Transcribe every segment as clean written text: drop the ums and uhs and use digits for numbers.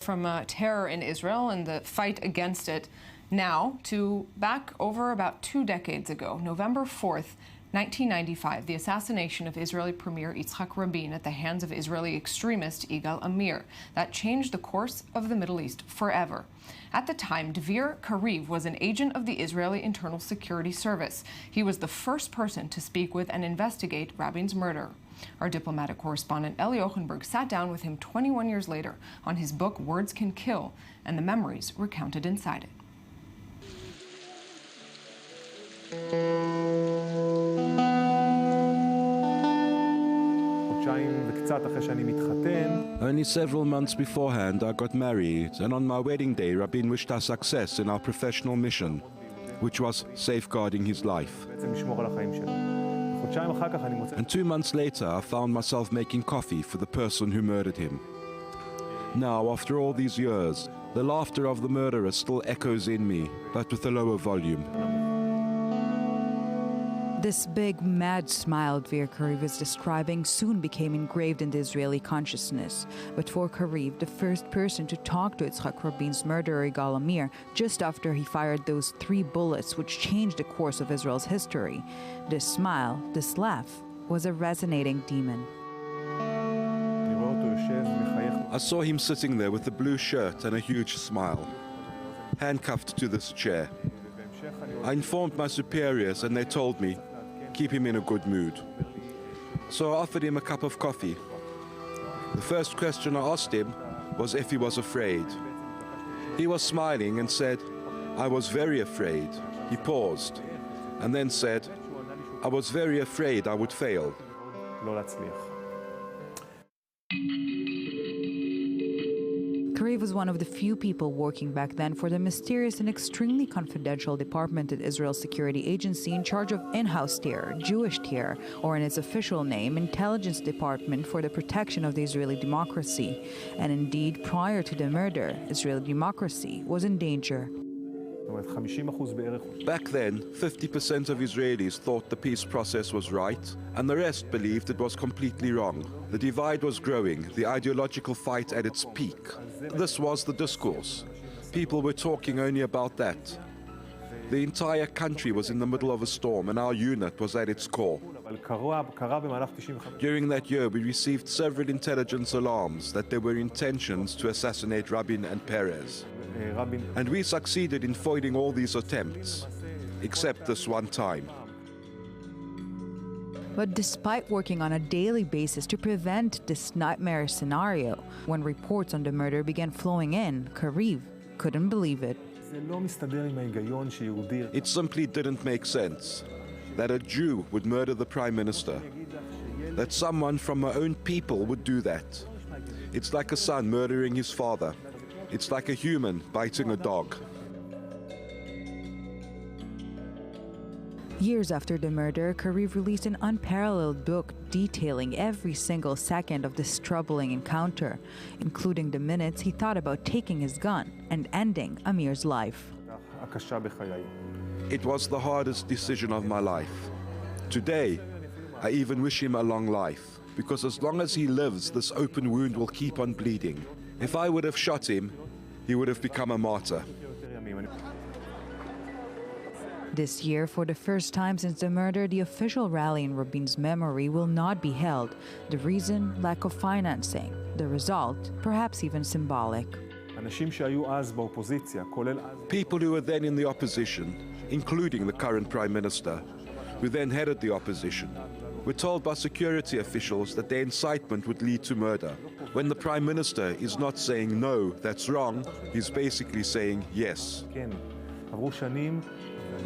From terror in Israel and the fight against it now to back over about 2 decades ago, November 4th, 1995, the assassination of Israeli Premier Yitzhak Rabin at the hands of Israeli extremist Yigal Amir. That changed the course of the Middle East forever. At the time, Dvir Kariv was an agent of the Israeli Internal Security Service. He was the first person to speak with and investigate Rabin's murder. Our diplomatic correspondent Eli Ochenberg sat down with him 21 years later on his book Words Can Kill and the memories recounted inside it. Only several months beforehand, I got married, and on my wedding day, Rabin wished us success in our professional mission, which was safeguarding his life. And 2 months later, I found myself making coffee for the person who murdered him. Now, after all these years, the laughter of the murderer still echoes in me, but with a lower volume. This big, mad smile Dvir Kariv is describing soon became engraved in the Israeli consciousness. But for Kariv, the first person to talk to Yitzhak Rabin's murderer Yigal Amir just after he fired those 3 bullets which changed the course of Israel's history, this smile, this laugh, was a resonating demon. I saw him sitting there with a blue shirt and a huge smile, handcuffed to this chair. I informed my superiors and they told me, keep him in a good mood. So I offered him a cup of coffee. The first question I asked him was if he was afraid. He was smiling and said, I was very afraid. He paused and then said, I was very afraid I would fail. Kariv was one of the few people working back then for the mysterious and extremely confidential department at Israel's security agency in charge of in-house terror, Jewish terror, or in its official name, Intelligence Department for the Protection of the Israeli Democracy. And indeed, prior to the murder, Israeli democracy was in danger. Back then, 50% of Israelis thought the peace process was right, and the rest believed it was completely wrong. The divide was growing, the ideological fight at its peak. This was the discourse. People were talking only about that. The entire country was in the middle of a storm, and our unit was at its core. During that year, we received several intelligence alarms that there were intentions to assassinate Rabin and Perez. And we succeeded in foiling all these attempts, except this one time. But despite working on a daily basis to prevent this nightmare scenario, when reports on the murder began flowing in, Kariv couldn't believe it. It simply didn't make sense that a Jew would murder the Prime Minister, that someone from my own people would do that. It's like a son murdering his father. It's like a human biting a dog. Years after the murder, Kariv released an unparalleled book detailing every single second of this troubling encounter, including the minutes he thought about taking his gun and ending Amir's life. It was the hardest decision of my life. Today, I even wish him a long life, because as long as he lives, this open wound will keep on bleeding. If I would have shot him, he would have become a martyr. This year, for the first time since the murder, the official rally in Rabin's memory will not be held. The reason? Lack of financing. The result? Perhaps even symbolic. People who were then in the opposition, including the current Prime Minister, who then headed the opposition, were told by security officials that their incitement would lead to murder. When the Prime Minister is not saying no, that's wrong, he's basically saying yes.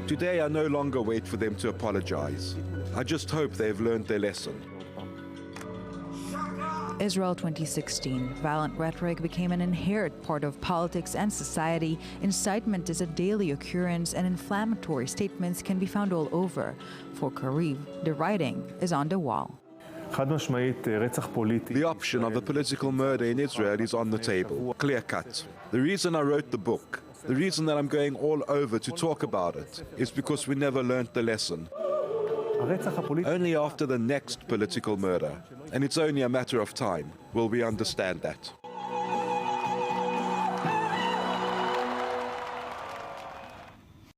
Today I no longer wait for them to apologize. I just hope they've learned their lesson. Israel 2016. Violent rhetoric became an inherent part of politics and society. Incitement is a daily occurrence, and inflammatory statements can be found all over. For Kariv, the writing is on the wall. The option of a political murder in Israel is on the table, clear-cut. The reason I wrote the book, the reason that I'm going all over to talk about it, is because we never learned the lesson. Only after the next political murder, and it's only a matter of time, will we understand that.